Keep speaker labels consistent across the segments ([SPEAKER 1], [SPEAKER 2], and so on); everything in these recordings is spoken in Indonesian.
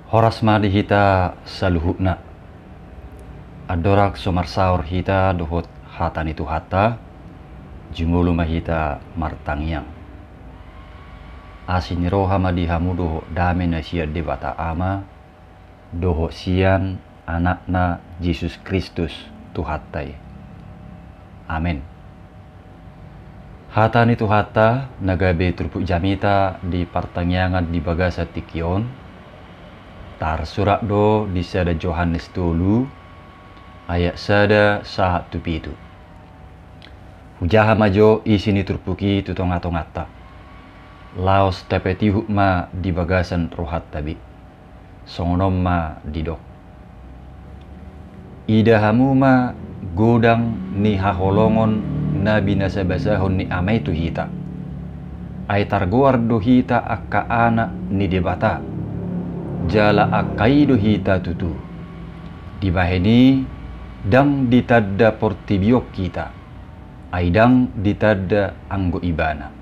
[SPEAKER 1] Horas madi hita saluhukna. Adorak somarsaur hita dohot hatan itu hata. Jumulu mahita martangyang. Asin roha madi hamu doho dame na siya debata ama. Doho sian anakna Yesus Kristus tuhatai. Amin. Hatan itu hata nagabe turpuk jamita di partangyangan di bagasa tikion. Tar surat do di sada Yohanes tolu ayat sada sahat tupitu. Hujaha majo isini turpuki tutonga-tongata. Laos tepeti hukma di bagasan rohat tabi. Songonom ma didok. Ida hamuma godang ni haholongon na binasabasahon ni amay tu hita. Ay targoar do hita akka anak ni debata. Jala akai do hita tutu. Di baheni dang ditadda portibiok kita. Aidang ditadda anggo ibana.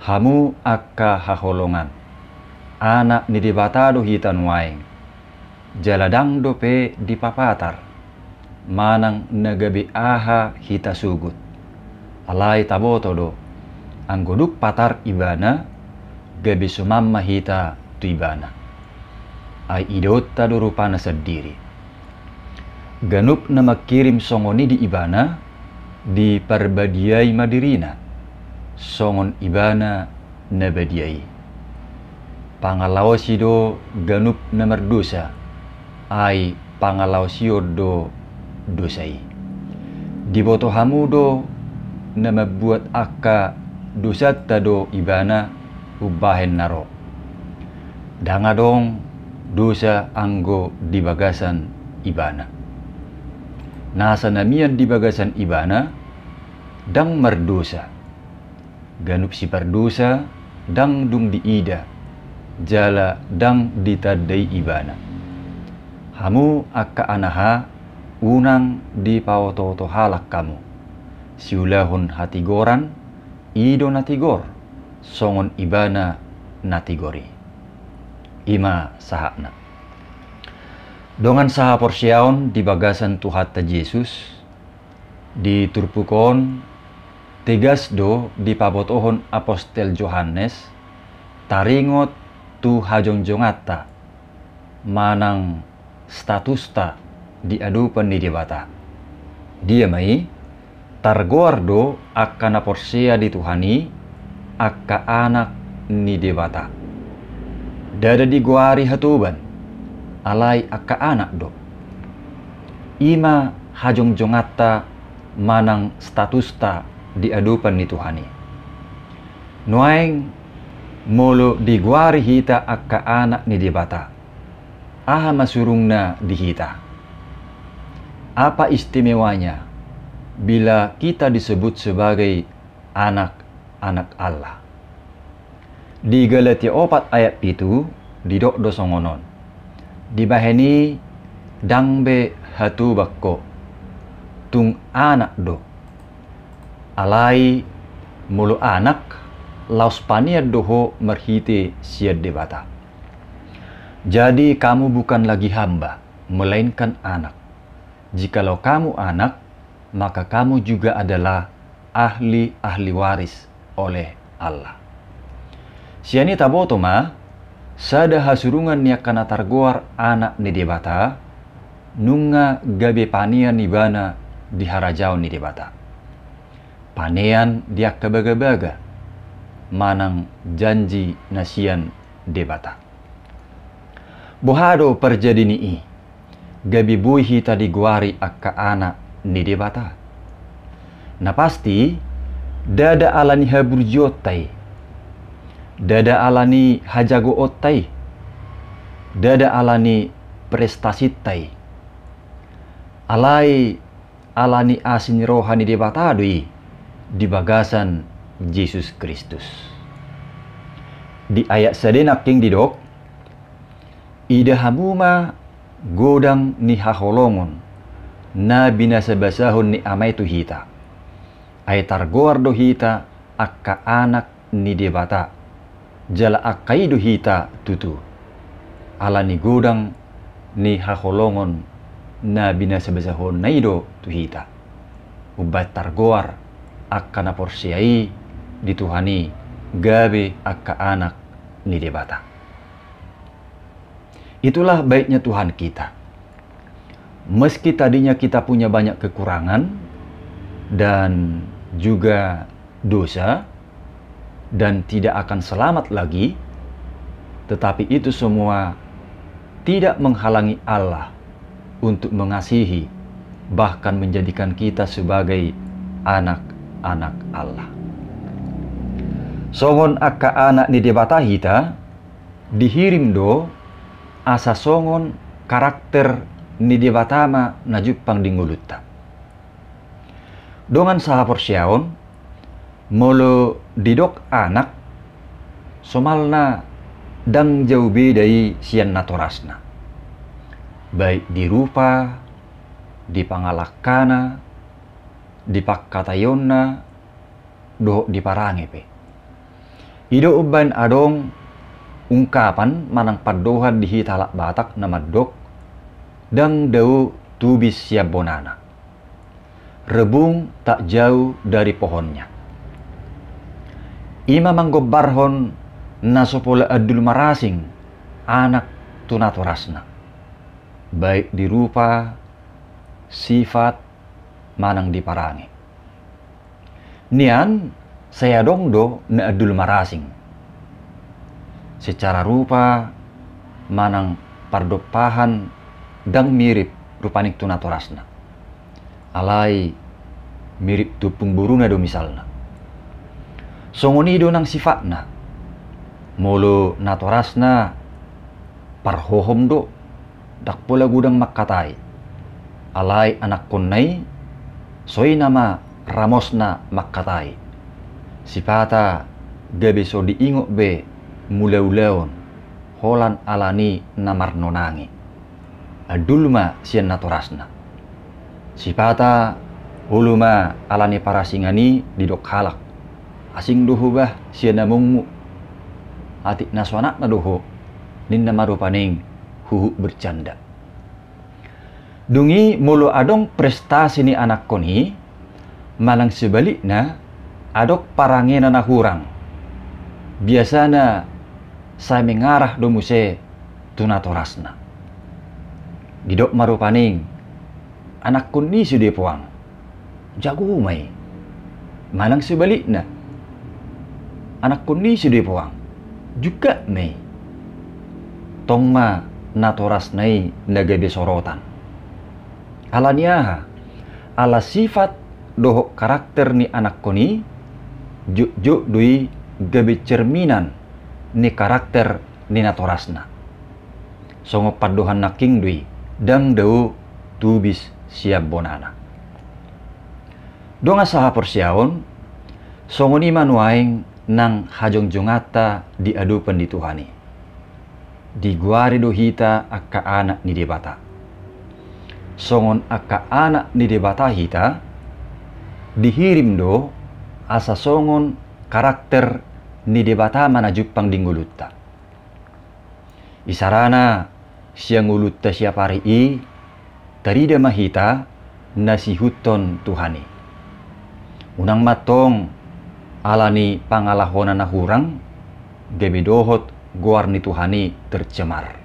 [SPEAKER 1] Hamu akka haholongan. Anak ni debata do hita nuaing. Jaladang do pe dipapatar. Manang nagabi aha hita sugut. Alay taboto do. Anggoduk patar ibana. Gabi sumamma hita tu ibana. Ay idota do rupana sendiri. Ganup na makirim songoni di ibana. Di parbadiay madirina. Songon ibana na badiay. Pangalawasido ganup na mardusa. Ay pangalawasiyo do dosay. Diboto hamudo na mabuat akka dosat tado ibana ubahen naro. Dangadong dosa anggo di bagasan ibana. Nasa namian di bagasan ibana dang mardosa. Ganup si pardosa dang dung diida. Jala dang ditadai ibana. Hamu akka anaha unang di pawoto halak kamu. Siulahon hatigoran ido natigor. Songon ibana natigori. Ima sahakna. Dongan saha porsyaon di bagasan tuhata Yesus. Di turpukon tegas do di pabotohon apostel Yohanes. Taringot tu hajongjongata. Manang statusta di adupan ni debata. Dia mai targoardo akka na porsya di Tuhani akka anak ni debata. Dada di guari hatuban alay akka anak do. Ima hajongjongata manang statusta di adupan ni Tuhani. Nuaing molo di guari hita akka anak ni debata. Aha masurung na dihita. Apa istimewanya bila kita disebut sebagai anak-anak Allah? Di Galatia 4 ayat 7 didok dosongonon. Di baheni dangbe hatu bakko tung anak do. Alai mulu anak laus pania doho merhite siad debata. Jadi kamu bukan lagi hamba, melainkan anak. Jikalau kamu anak, maka kamu juga adalah ahli waris oleh Allah. Siani taboto ma, sada hasurungan niya kana targoar anak ni debata, nunga gabe panian ibana di harajao ni debata. Panean dia kebaga-baga, manang janji nasian debata. Bohado perjadi ni gabi buhi tadi guari akka anak ni debata. Na pasti dada alani haburjotai. Dada alani hajago otai. Dada alani prestasitai. Alai alani asin rohani debata doi di bagasan Yesus Kristus. Di ayat sadenak king didok ida hamuma godang ni haholongon na binasabasahon ni amay tu hita. Ay targoar do hita akka anak ni debata. Jala akai do hita tutu. ala ni gudang ni haholongon na binasabasahon na ido tuhita. Ubat targoar akka na porsiai dituhani gabe akka anak ni debata. Itulah baiknya Tuhan kita. Meski tadinya kita punya banyak kekurangan dan juga dosa dan tidak akan selamat lagi, tetapi itu semua tidak menghalangi Allah untuk mengasihi, bahkan menjadikan kita sebagai anak-anak Allah. Songon akka anak ni debata hita dihirim do asa songon karakter ni debatama na jupang dingulutta. Dongan saha porsyaon molo didok anak somalna dang jauh bedai sian natorasna. Baik di rupa, di pangalakana, di pakkatayonna, do di parangepe. Ido uban adong ungkapan manang padohan di hitalak Batak na maddok dang dau tubis siap bonana. Rebung tak jauh dari pohonnya. Ima manggobarhon na sopola adul marasing anak tunatorasna. Baik di rupa, sifat, manang di parangi. Nian saya dong do na adul marasing. Secara rupa, manang pardopahan dang mirip rupanik tunatorasna. Alai mirip tupung buruna do misalna. Songonido nang sifatna. Molo natorasna parhohom do dak pola gudang makkatai. Alai anak konnai soy nama ramosna makkatai. Sipata gabe so diingok be muleu-leon holan alani namar nonangi. Adulma sian natorasna. Sipata huluma alani parasingani didok halak. Asing duhubah sian namungmu. Atik naswana na doho ninna marupaning huhu bercanda. Dungi mulu adong prestasi ni anak koni malang sebaliknya adok parangena na hurang. Biasana saya mengarah do muse tunatorasna. Didok marupaning anak koni sudah puang. Jago umay. Malang sebaliknya anak koni sudah puang. Juga may tongma natoras nai nagabe sorotan. Alaniaha ala sifat dohok karakter ni anak koni juk dui gabe cerminan ni karakter ni natorasna. Songo padohan naking dui dang dau tubis siap bonana. Donga saha persyaon songo ni manuaing nang hajong-jongata di adupan di Tuhani. Di guari do hita akka anak ni debata. Songon akka anak ni debata hita dihirim do asa songon karakter ni debata mana jupang dinggulutta. Isarana siang ulutta siapari i tarida mahita nasihuton Tuhani. Unang matong alani pangalahona na hurang gabe dohot guar ni Tuhani tercemar.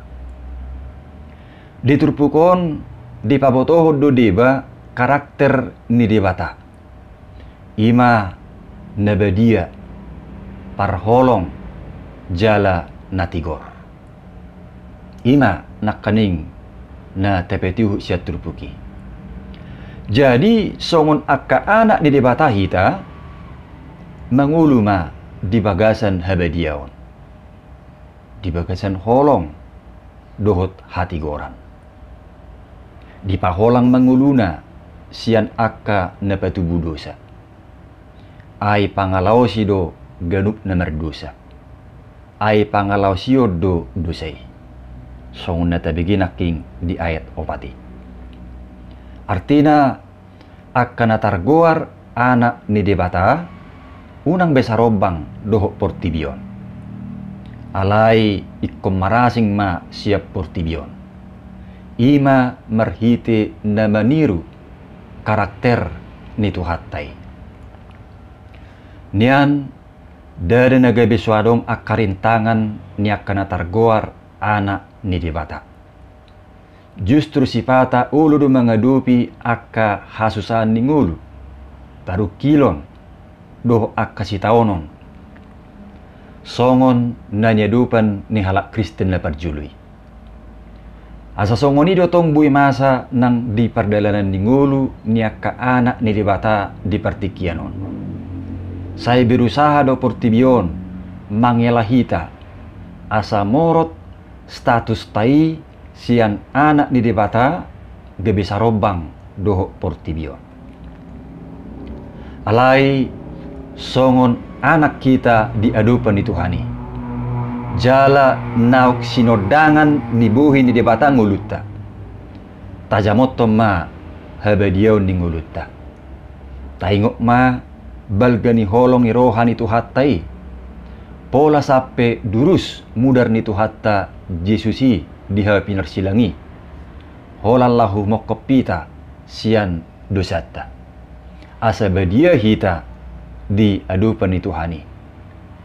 [SPEAKER 1] Diturpukon di pabotohod do deba karakter ni debata. Ima nabadia parholong jala natigor. Ima nakaning na tepetihu siya turpuki. Jadi songon akka anak di debata hita manguluma di bagasan habadiaon. Di bagasan holong dohot hati goran. Di paholang manguluna sian akka napatubu dosa. Ay pangalaw sido ganup na merdosa. Ay pangalaw siyo do dosay. Song natabigin aking di ayat opati. Artina akka natargoar anak ni debata unang besarobang doho portibion. alai ikkom marasing ma siap portibion. Ima marhite na maniru karakter ni tuhattai. Nian dari nagabe suadom akarintangan ni akana targoar anak ni debata. Justru sifata ulu du mengadupi akka hasusan ni ngulu. Taru kilon doh akka sitaonon. Songon nanyadupan ni halak Kristen na parjului. Asa songon ni dotong bui masa nang di perdalanan ni ngulu ni akka anak ni debata di partikianon. Saya berusaha do portibion mangelahita asa morot status tai sian anak ni debata gebesa robang doh portibion. Alai songon anak kita diadupan di Tuhani. Jala nauk sinodangan ni buhi ni debata ngulutta. Tajamotto ma habadiau ni ngulutta. Taingok ma balgani holong ni rohani tuhattai. Pola sape durus mudar ni tuhatta Jesusi diha pinarsilangi. Holallahu mokopita sian dosatta. Asa badia hita di adupan ni Tuhani.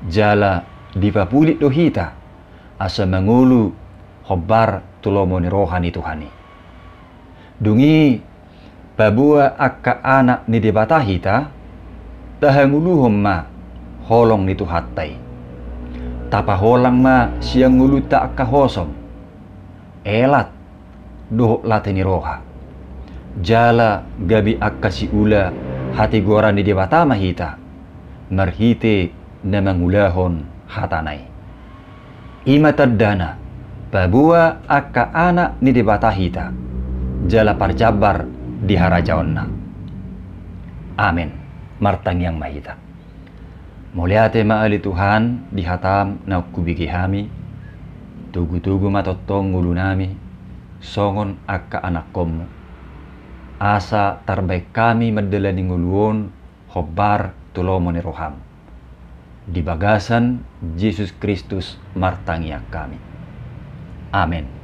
[SPEAKER 1] Jala dipapulit do hita asa mangulu hobar tulomo ni rohani Tuhani. Dungi babua akka anak ni debata hita tahanguluhom ma holong ni tuhattai. Tapa holang ma siang nguluta akka hosom. Elat doh lateni roha. Jala gabi akka si ula hati goran ni debata mahita. Marhite na mangulahon hatanay. Ima tadana babua akka anak ni debata hita. Jala parjabar di harajaon na. Amin. Martang yang mahita. Muliate maali Tuhan dihatam na kubigi hami. Tugu-tugu matotong ngulunami. Songon akka anak komu. Asa terbaik kami madalani nguluon hobar tulomo ni roham. Di bagasan Yesus Kristus martangia kami. Amin.